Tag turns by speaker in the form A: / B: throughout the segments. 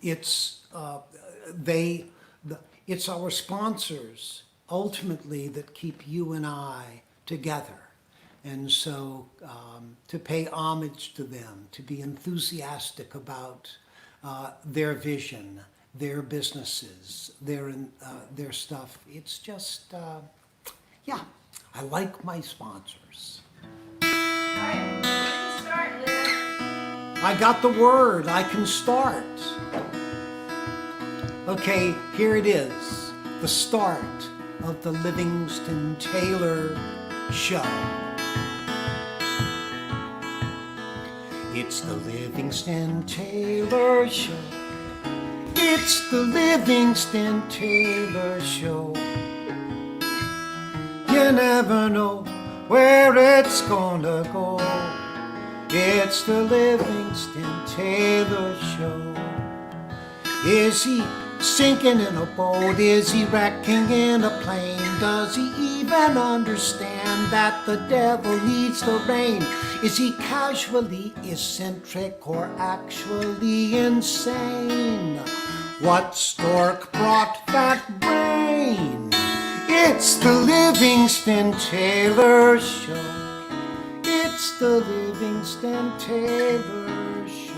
A: It's they the, it's our sponsors ultimately that keep you and I together. And so to pay homage to them, to be enthusiastic about their vision, their businesses, their stuff, it's just, yeah, I like my sponsors.
B: Alright, we can start, Liv.
A: I got the word, I can start. Okay, here it is, the start of the Livingston Taylor Show. It's the Livingston Taylor Show. It's the Livingston Taylor Show. You never know where it's gonna go. It's the Livingston Taylor Show. Is he sinking in a boat? Is he wrecking in a plane? Does he even understand that the devil needs the rain? Is he casually eccentric or actually insane? What stork brought that rain? It's the Livingston Taylor Show. It's the Livingston Taylor Show.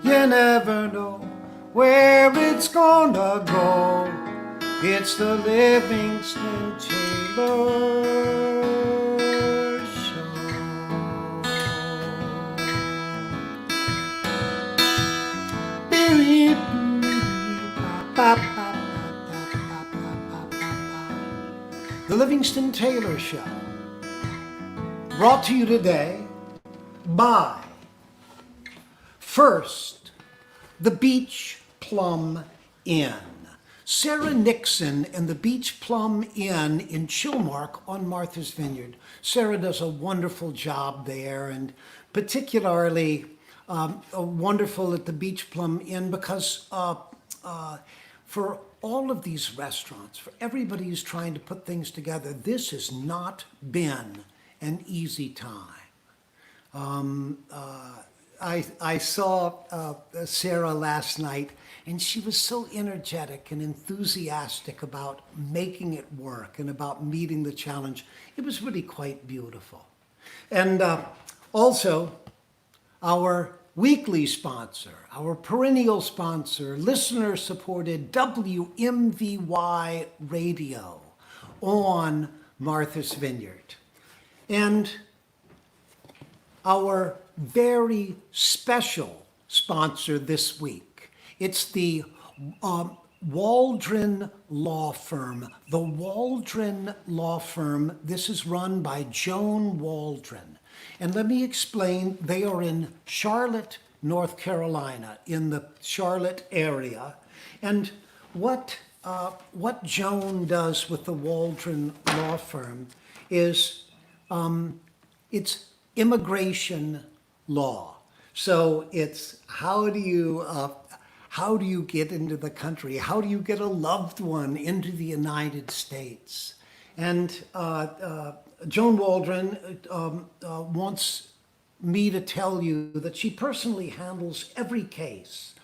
A: You never know where it's gonna go. It's the Livingston Taylor Show. The Livingston Taylor Show, brought to you today by, first, the Beach Plum Inn. Sarah Nixon and the Beach Plum Inn in Chilmark on Martha's Vineyard. Sarah does a wonderful job there, and particularly wonderful at the Beach Plum Inn because for all of these restaurants, for everybody who's trying to put things together, this has not been an easy time. I saw Sarah last night, and she was so energetic and enthusiastic about making it work and about meeting the challenge. It was really quite beautiful. And also, our weekly sponsor, our perennial sponsor, listener-supported WMVY Radio on Martha's Vineyard. And our very special sponsor this week. It's the Waldron Law Firm. The Waldron Law Firm, this is run by Joan Waldron. And let me explain, they are in Charlotte, North Carolina, in the Charlotte area. And what Joan does with the Waldron Law Firm is it's immigration law. So it's how do you get into the country? How do you get a loved one into the United States? And Joan Waldron wants me to tell you that she personally handles every case.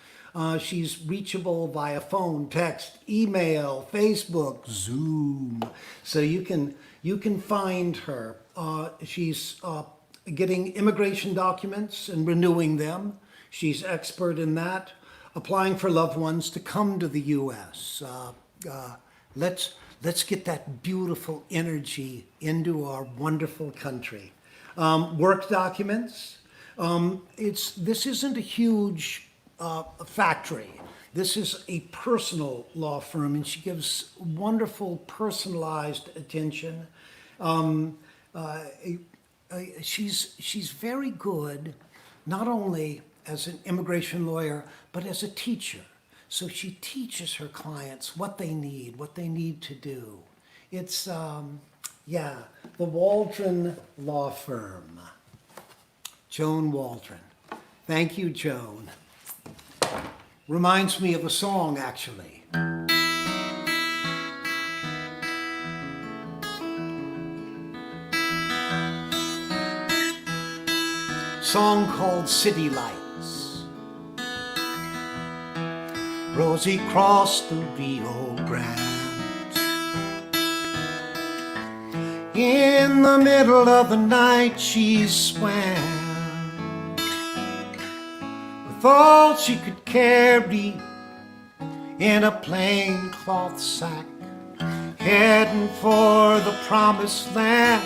A: She's reachable via phone, text, email, Facebook, Zoom. So you can find her. She's getting immigration documents and renewing them. She's expert in that. Applying for loved ones to come to the U.S. Let's get that beautiful energy into our wonderful country. Work documents. This isn't a huge factory. This is a personal law firm, and she gives wonderful personalized attention. She's very good, not only as an immigration lawyer, but as a teacher. So she teaches her clients what they need to do. It's, the Waldron Law Firm. Joan Waldron. Thank you, Joan. Reminds me of a song, actually. Song called City Lights. Rosie crossed the Rio Grande. In the middle of the night she swam with all she could carry in a plain cloth sack, heading for the promised land,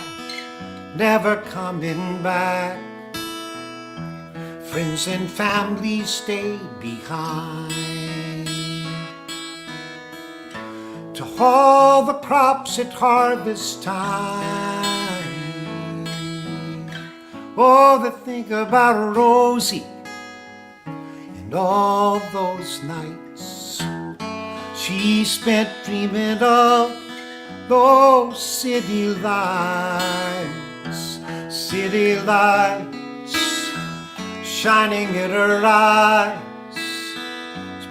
A: never coming back. Friends and family stayed behind to haul the crops at harvest time. Oh, to think about Rosie and all those nights she spent dreaming of those city lights, shining in her eyes,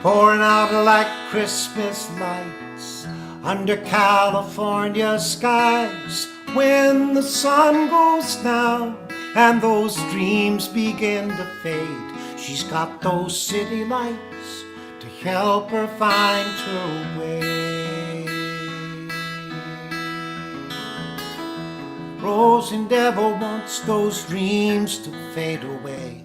A: pouring out like Christmas lights under California skies. When the sun goes down and those dreams begin to fade, she's got those city lights to help her find her way. Rosie never wants those dreams to fade away,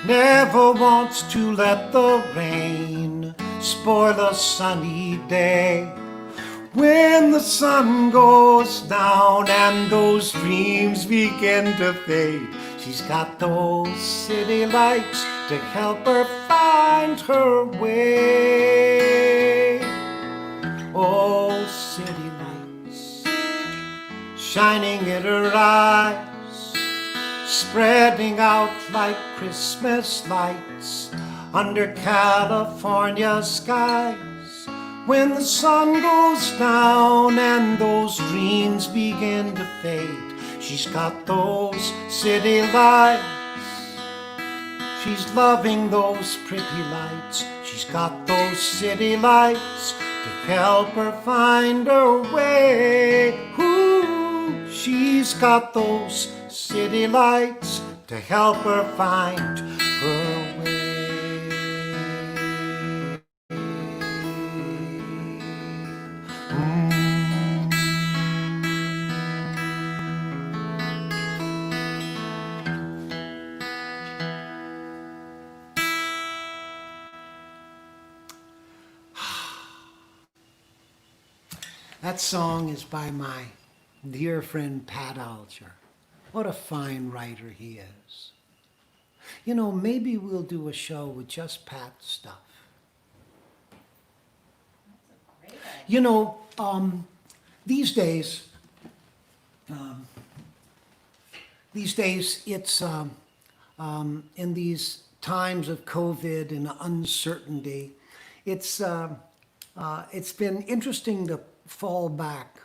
A: never wants to let the rain spoil a sunny day. When the sun goes down and those dreams begin to fade, she's got those city lights to help her find her way. Oh, city lights shining in her eyes, spreading out like Christmas lights under California skies. When the sun goes down and those dreams begin to fade, she's got those city lights. She's loving those pretty lights. She's got those city lights to help her find her way. Ooh, she's got those city lights to help her find her way. That song is by my dear friend Pat Alger. What a fine writer he is. You know, maybe we'll do a show with just Pat's stuff.
B: That's a great idea.
A: You know, these days it's in these times of COVID and uncertainty, it's been interesting to fall back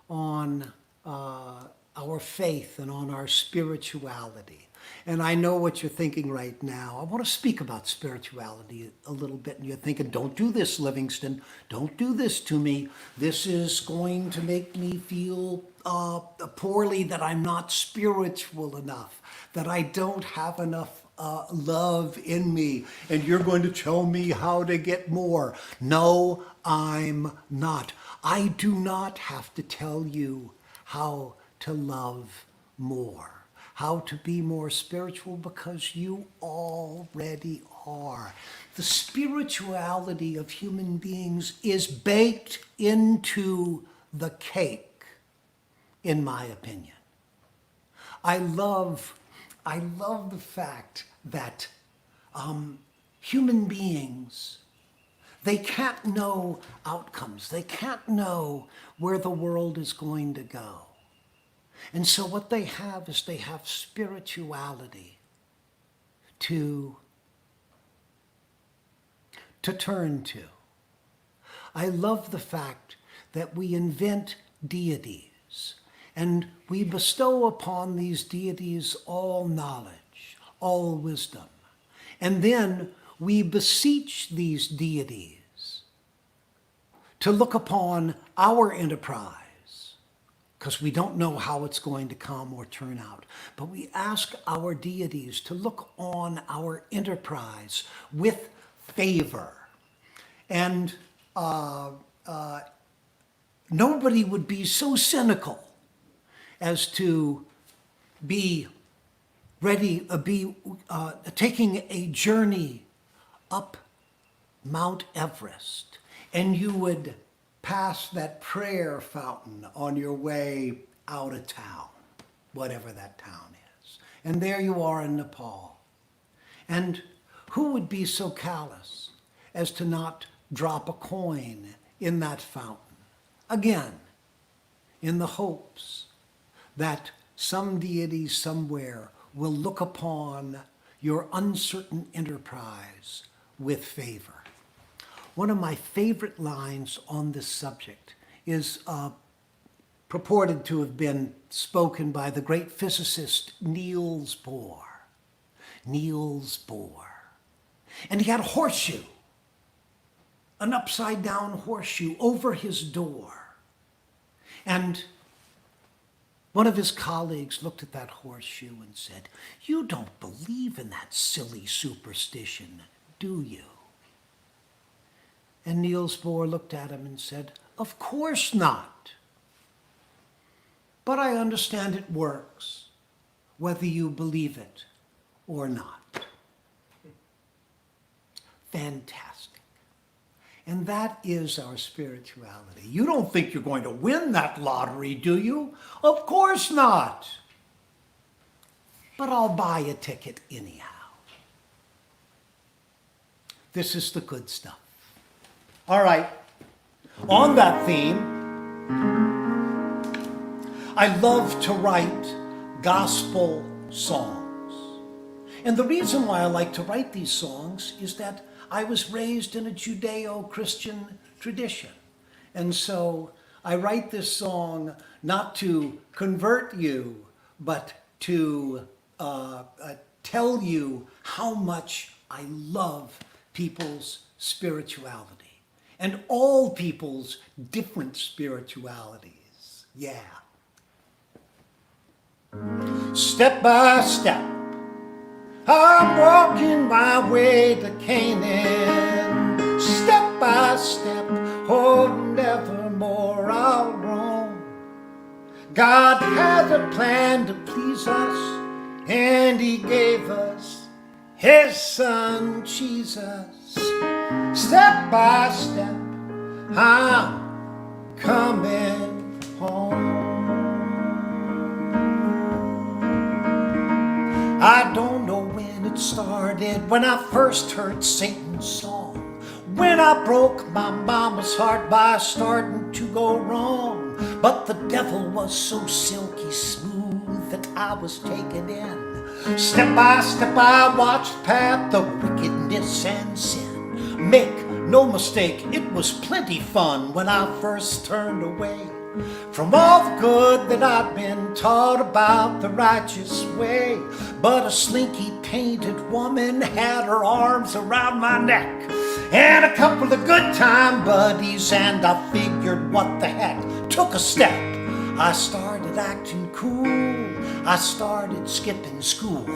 A: on our faith and on our spirituality. And I know what you're thinking right now. I want to speak about spirituality a little bit. And you're thinking, don't do this, Livingston. Don't do this to me. This is going to make me feel poorly, that I'm not spiritual enough, that I don't have enough love in me. And you're going to tell me how to get more. No, I'm not. I do not have to tell you how to love more, how to be more spiritual, because you already are. The spirituality of human beings is baked into the cake, in my opinion. I love the fact that human beings, they can't know outcomes. They can't know where the world is going to go. And so what they have is they have spirituality to turn to. I love the fact that we invent deities and we bestow upon these deities all knowledge, all wisdom. And then we beseech these deities to look upon our enterprise, because we don't know how it's going to come or turn out. But we ask our deities to look on our enterprise with favor. And nobody would be so cynical as to be taking a journey up Mount Everest, and you would pass that prayer fountain on your way out of town, whatever that town is. And there you are in Nepal. And who would be so callous as to not drop a coin in that fountain? Again, in the hopes that some deity somewhere will look upon your uncertain enterprise with favor. One of my favorite lines on this subject is purported to have been spoken by the great physicist Niels Bohr. Niels Bohr. And he had a horseshoe, an upside down horseshoe over his door. And one of his colleagues looked at that horseshoe and said, "You don't believe in that silly superstition, do you?" And Niels Bohr looked at him and said, "Of course not. But I understand it works, whether you believe it or not." Fantastic. And that is our spirituality. You don't think you're going to win that lottery, do you? Of course not. But I'll buy a ticket anyhow. This is the good stuff. All right. On that theme, I love to write gospel songs. And the reason why I like to write these songs is that I was raised in a Judeo-Christian tradition. And so I write this song not to convert you, but to tell you how much I love people's spirituality and all people's different spiritualities. Yeah. Step by step, I'm walking my way to Canaan. Step by step, oh, nevermore I'll roam. God has a plan to please us, and He gave us His Son, Jesus. Step by step, I'm coming home. I don't know when it started, when I first heard Satan's song, when I broke my mama's heart by starting to go wrong. But the devil was so silky smooth that I was taken in. Step by step I watched the path of wickedness and sin. Make no mistake, it was plenty fun when I first turned away from all the good that I'd been taught about the righteous way. But a slinky painted woman had her arms around my neck, and a couple of good time buddies, and I figured, what the heck, took a step. I started acting cool, I started skipping school,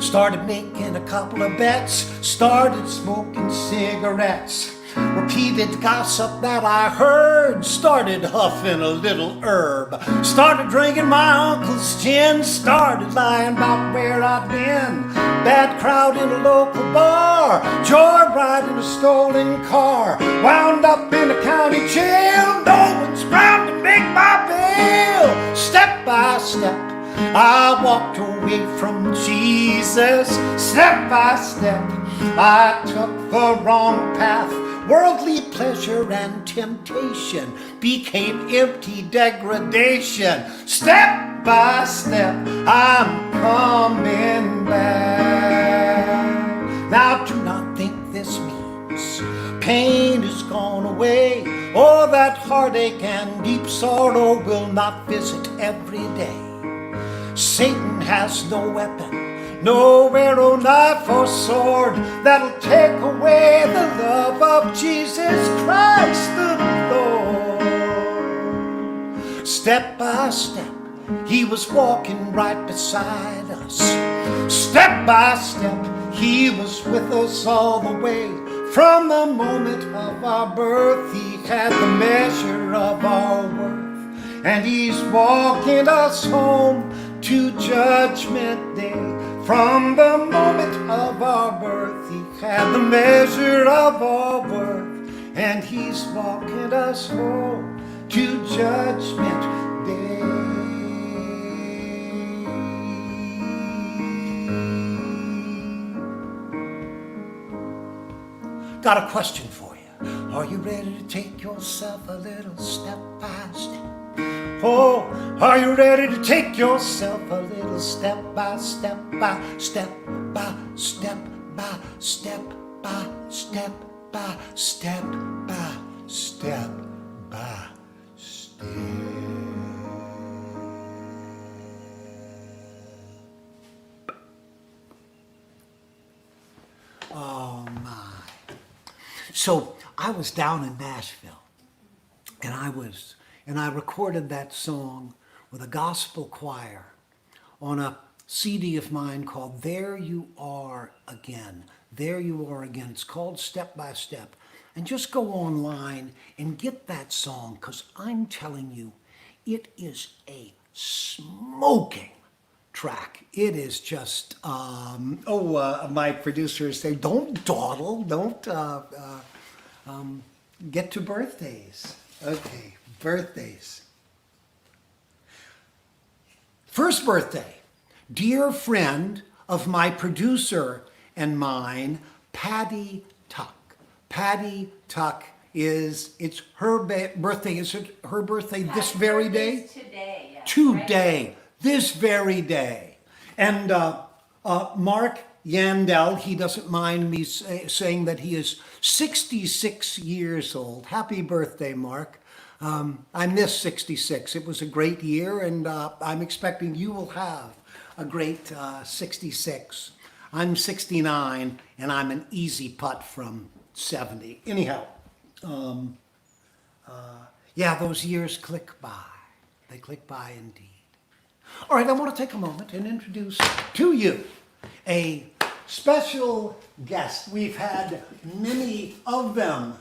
A: started making a couple of bets, started smoking cigarettes. Repeated gossip that I heard, started huffing a little herb, started drinking my uncle's gin, started lying about where I'd been. Bad crowd in a local bar, joyride in a stolen car, wound up in a county jail. No one's round to make my bail. Step by step, I walked away from Jesus. Step by step, I took the wrong path. Worldly pleasure and temptation became empty degradation. Step by step, I'm coming back. Now do not think this means pain is gone away, or that heartache and deep sorrow will not visit every day. Satan has no weapon, no arrow, knife, or sword that'll take away the love of Jesus Christ the Lord. Step by step, He was walking right beside us. Step by step, He was with us all the way. From the moment of our birth, he had the measure of our worth, and he's walking us home to Judgment Day. From the moment of our birth, he had the measure of our worth, and he's walking us home to Judgment Day. Got a question for you. Are you ready to take yourself a little step by step? Oh, are you ready to take yourself a little step by step by step by step by step by step by step by step by step? Oh my. So I was down in Nashville, and I recorded that song with a gospel choir on a CD of mine called There You Are Again. There You Are Again. It's called Step by Step. And just go online and get that song, because I'm telling you, it is a smoking track. It is just, my producers say, don't dawdle, don't get to birthdays. Okay, birthdays. First birthday, dear friend of my producer and mine, Patty Tuck. Patty Tuck it's her birthday. Is it her birthday this very day?
B: Today, yeah.
A: Today, this very day. And Mark Yandel, he doesn't mind me saying that he is 66 years old. Happy birthday, Mark. I miss 66. It was a great year, and I'm expecting you will have a great 66. I'm 69, and I'm an easy putt from 70. Anyhow, yeah, those years click by. They click by indeed. All right, I want to take a moment and introduce to you a special guest. We've had many of them.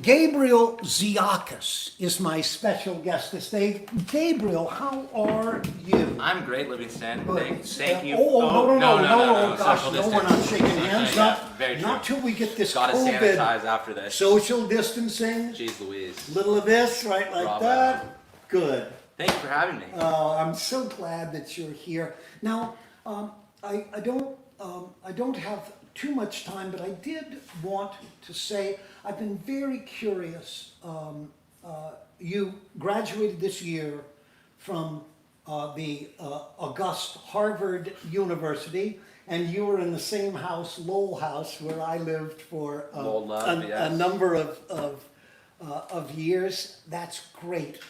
A: Gabriel Ziakis is my special guest this day. Gabriel, how are you?
C: I'm great, Livingston.
A: Good.
C: Thank you.
A: No, gosh,
C: Social
A: no, we're not shaking hands.
C: Okay, yeah, very true.
A: Not till we get this
C: Gotta
A: COVID
C: sanitize after this.
A: social distancing.
C: Jeez Louise.
A: Little of this, right, like
C: Bravo.
A: that. Good.
C: Thank you for having me.
A: Oh, I'm so glad that you're here. Now, I don't have too much time, but I did want to say I've been very curious. You graduated this year from the august Harvard University, and you were in the same house, Lowell House, where I lived for
C: Lowell Love,
A: a
C: yes.
A: number of years. That's great.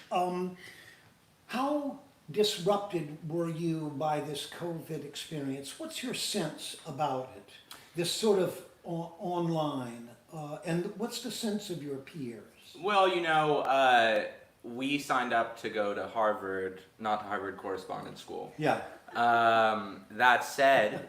A: How disrupted were you by this COVID experience? What's your sense about it? This sort of online, and what's the sense of your peers?
C: Well, we signed up to go to Harvard, not Harvard Correspondence School.
A: Yeah.
C: That said,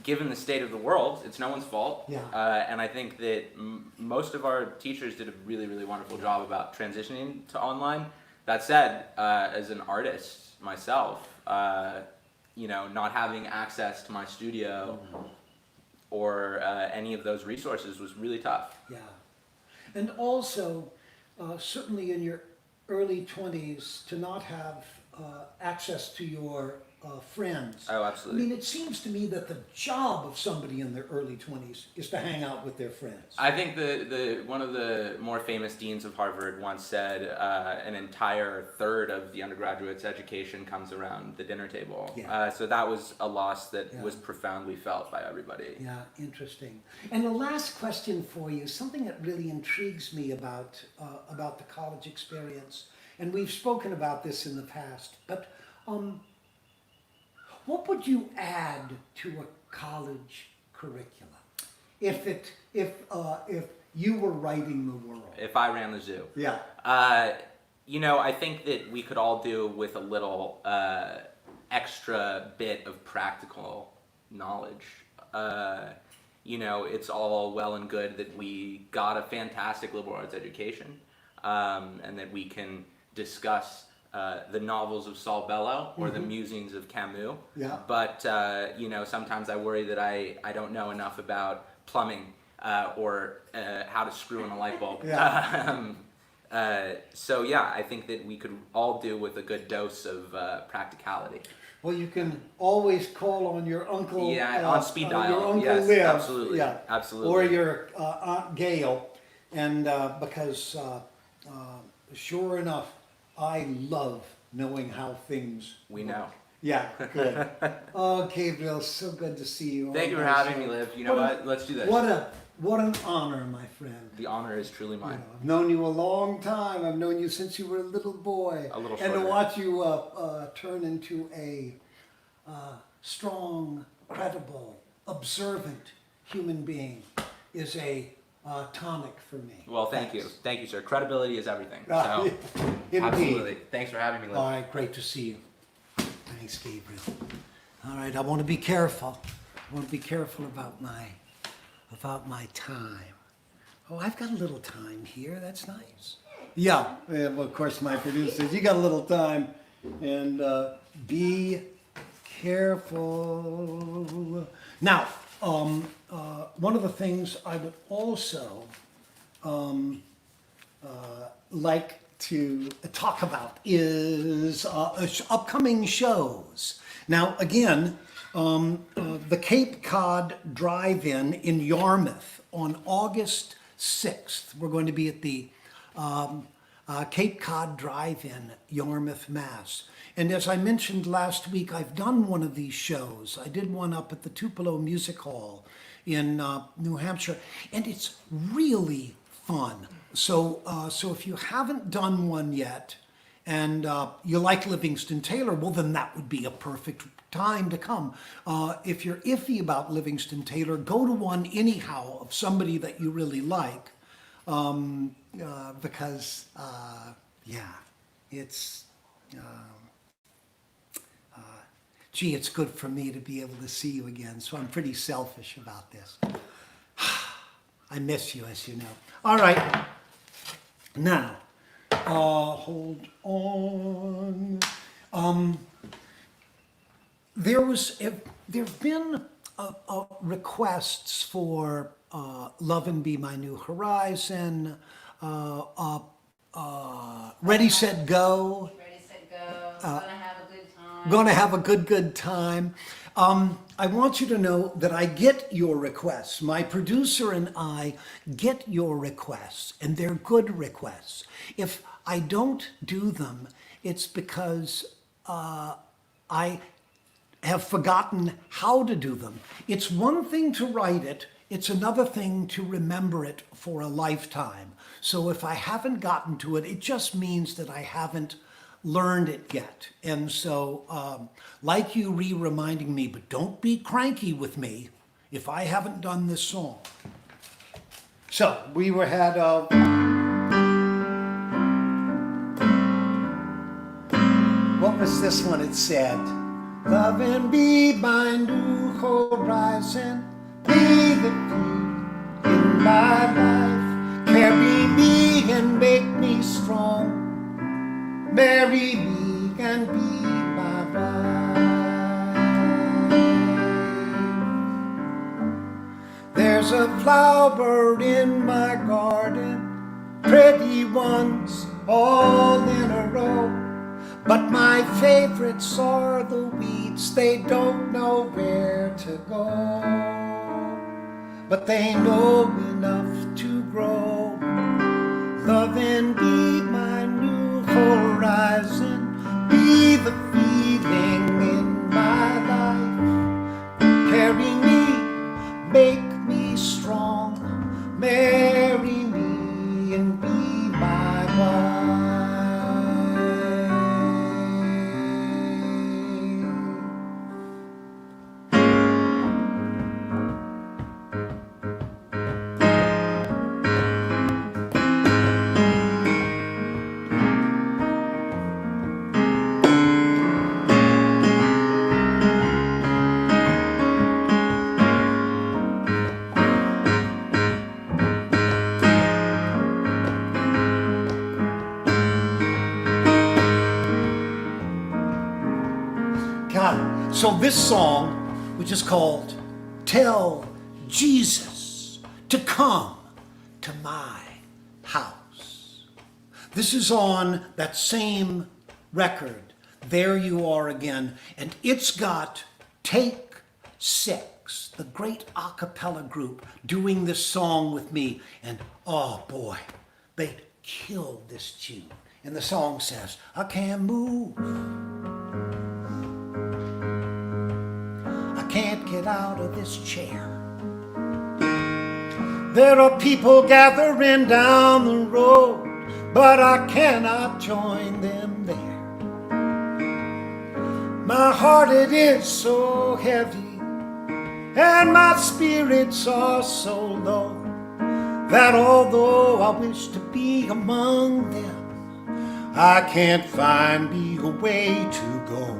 C: given the state of the world, it's no one's fault.
A: Yeah.
C: And I think that most of our teachers did a really, really wonderful job about transitioning to online. That said, as an artist myself, not having access to my studio or any of those resources was really tough.
A: Yeah. And also, certainly in your early 20s, to not have access to your friends.
C: Oh,
A: I
C: absolutely.
A: mean, it seems to me that the job of somebody in their early 20s is to hang out with their friends.
C: I think the one of the more famous deans of Harvard once said an entire third of the undergraduate's education comes around the dinner table.
A: Yeah.
C: So that was a loss that
A: Yeah.
C: was profoundly felt by everybody.
A: Yeah, interesting. And the last question for you, something that really intrigues me about the college experience, and we've spoken about this in the past, but what would you add to a college curriculum if you were writing the world?
C: If I ran the zoo.
A: Yeah.
C: I think that we could all do with a little extra bit of practical knowledge. it's all well and good that we got a fantastic liberal arts education, and that we can discuss the novels of Saul Bellow or the musings of Camus.
A: Yeah.
C: But sometimes I worry that I don't know enough about plumbing or how to screw in a light bulb.
A: Yeah.
C: So yeah, I think that we could all do with a good dose of practicality.
A: Well, you can always call on your uncle.
C: Yeah, on speed dial.
A: Your uncle
C: Yes,
A: Liv.
C: absolutely.
A: Yeah.
C: Absolutely.
A: Or your Aunt Gail. And because sure enough, I love knowing how things
C: We
A: work.
C: know.
A: Yeah, good. Oh, Gabriel, so good to see you.
C: Thank you for having me, Liv. You know what? Let's do this.
A: What an honor, my friend.
C: The honor is truly
A: You
C: mine.
A: know, I've known you a long time. I've known you since you were a little boy.
C: A little
A: And to
C: shorter.
A: watch you turn into a strong, credible, observant human being is a tonic for me.
C: Well, thank you. Thank you, sir. Credibility is everything.
A: Ah,
C: So,
A: Indeed.
C: absolutely. Thanks for having me, Liv.
A: All right, great to see you. Thanks, Gabriel. All right, I want to be careful. I want to be careful about my time. Oh, I've got a little time here. That's nice. Yeah, well, of course, my producer says, you got a little time. And be careful. Now, one of the things I would also like to talk about is upcoming shows. Now, again, the Cape Cod Drive-In in Yarmouth on August 6th. We're going to be at the Cape Cod Drive-In, Yarmouth, Mass. And as I mentioned last week, I've done one of these shows. I did one up at the Tupelo Music Hall in New Hampshire, and it's really fun. So if you haven't done one yet, and you like Livingston Taylor, well, then that would be a perfect time to come. If you're iffy about Livingston Taylor, go to one anyhow of somebody that you really like, because, it's, gee, it's good for me to be able to see you again, so I'm pretty selfish about this. I miss you, as you know. All right, now, hold on. There've been requests for Love and Be My New Horizon, Ready, Set, Go.
B: Ready, set, go. Gonna have a good time.
A: Gonna have a good time. I want you to know that I get your requests. My producer and I get your requests, and they're good requests. If I don't do them, it's because I have forgotten how to do them. It's one thing to write it, it's another thing to remember it for a lifetime. So if I haven't gotten to it, it just means that I haven't learned it yet. And so, like you reminding me, but don't be cranky with me if I haven't done this song. So we had what was this one? It said, love and be my new horizon, be the food in my life, carry me and make me strong. Marry me and be my wife. There's a flower in my garden, pretty ones all in a row. But my favorites are the weeds, they don't know where to go. But they know enough to grow. Love and be my new horizon, be the feeling in my life. Carry me, make me strong, marry me and be my wife. So this song, which is called Tell Jesus to Come to My House. This is on that same record, There You Are Again, and it's got Take Six, the great a cappella group, doing this song with me. And oh boy, they killed this tune. And the song says, I can't move, I can't get out of this chair. There are people gathering down the road, but I cannot join them there. My heart, it is so heavy, and my spirits are so low, that although I wish to be among them, I can't find me a way to go.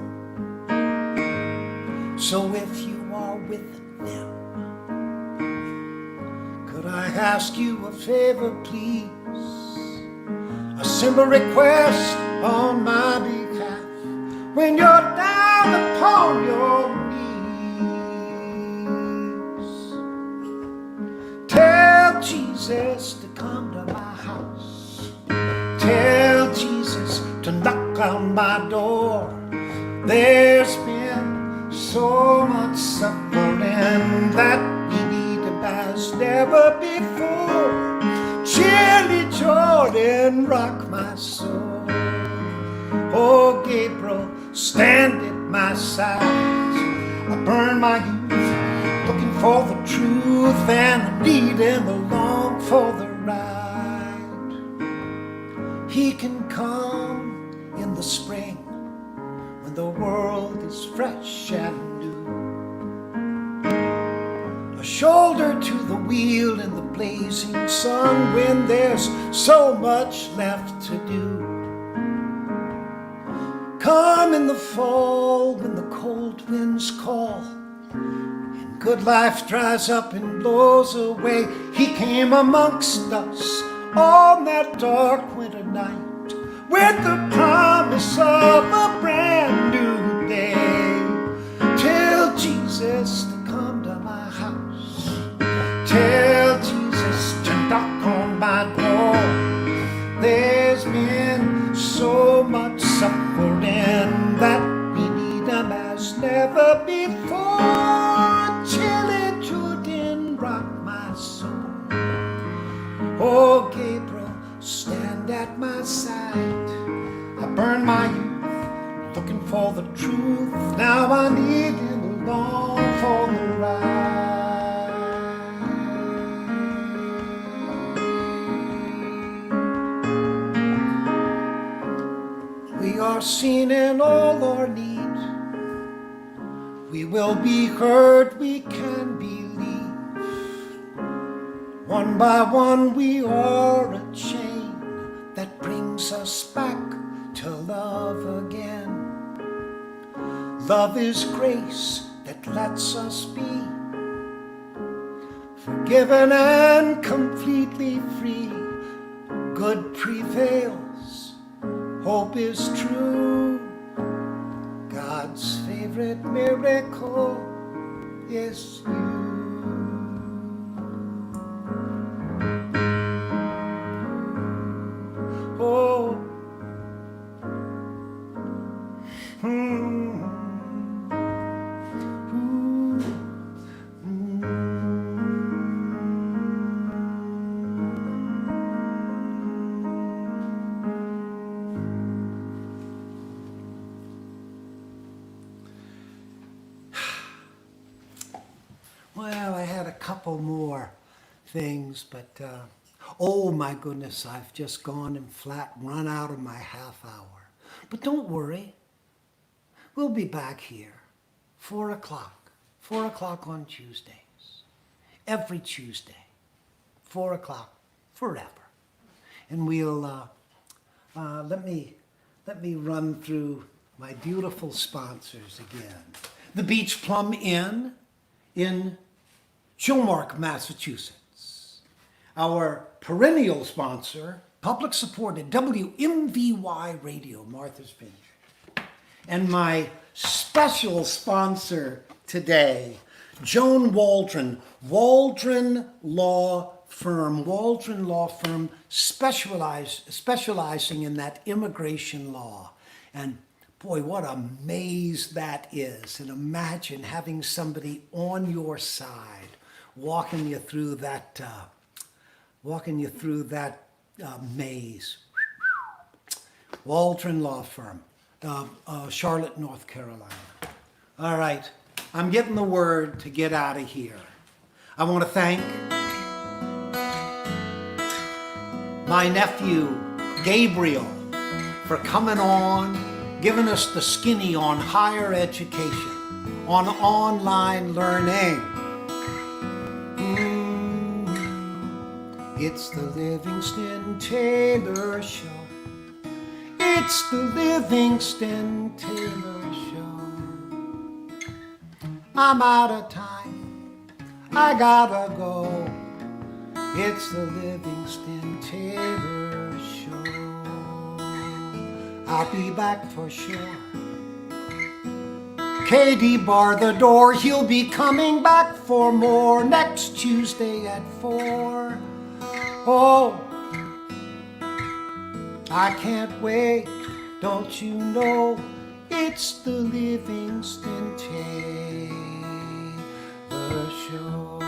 A: So if you are with them, could I ask you a favor, please? A simple request on my behalf. When you're down upon your knees, tell Jesus to come to my house. Tell Jesus to knock on my door. There's been so much suffering that we need as never before. Chilly Jordan, rock my soul. Oh, Gabriel, stand at my side. I burn my youth looking for the truth, and I need him along for the ride. He can come in the spring when the world is fresh and new. A shoulder to the wheel in the blazing sun when there's so much left to do. Come in the fall when the cold winds call and good life dries up and blows away. He came amongst us on that dark winter night with the promise of a brand new day. Tell Jesus to come to my house. Tell Jesus to knock on my door. There's been so much suffering that we need him as never before. Chilly Jordan, rock my soul. Oh, Gabriel, stand at my side. I burn my youth looking for the truth. Now I need him along for the ride. We are seen in all our need. We will be heard, we can believe. One by one we are a chain that brings us back to love again. Love is grace that lets us be forgiven and completely free. Good prevails, hope is true. God's favorite miracle is you. Oh, well, I had a couple more things, but oh my goodness, I've just gone and flat run out of my half hour. But don't worry, we'll be back here, 4 o'clock on Tuesdays, every Tuesday, 4 o'clock, forever. And we'll, let me run through my beautiful sponsors again. The Beach Plum Inn in Chilmark, Massachusetts. Our perennial sponsor, public supported WMVY Radio, Martha's Vineyard. And my special sponsor today, Joan Waldron, Waldron Law Firm. Waldron Law Firm specializing in that immigration law. And boy, what a maze that is. And imagine having somebody on your side, walking you through that maze. Waldron Law Firm, Charlotte, North Carolina. All right, I'm getting the word to get out of here. I want to thank my nephew, Gabriel, for coming on, giving us the skinny on higher education, on online learning. It's the Livingston Taylor Show. It's the Livingston Taylor Show. I'm out of time. I gotta go. It's the Livingston Taylor Show. I'll be back for sure. KD bar the door. He'll be coming back for more next Tuesday at 4. Oh, I can't wait, don't you know, it's the Livingston Taylor Show.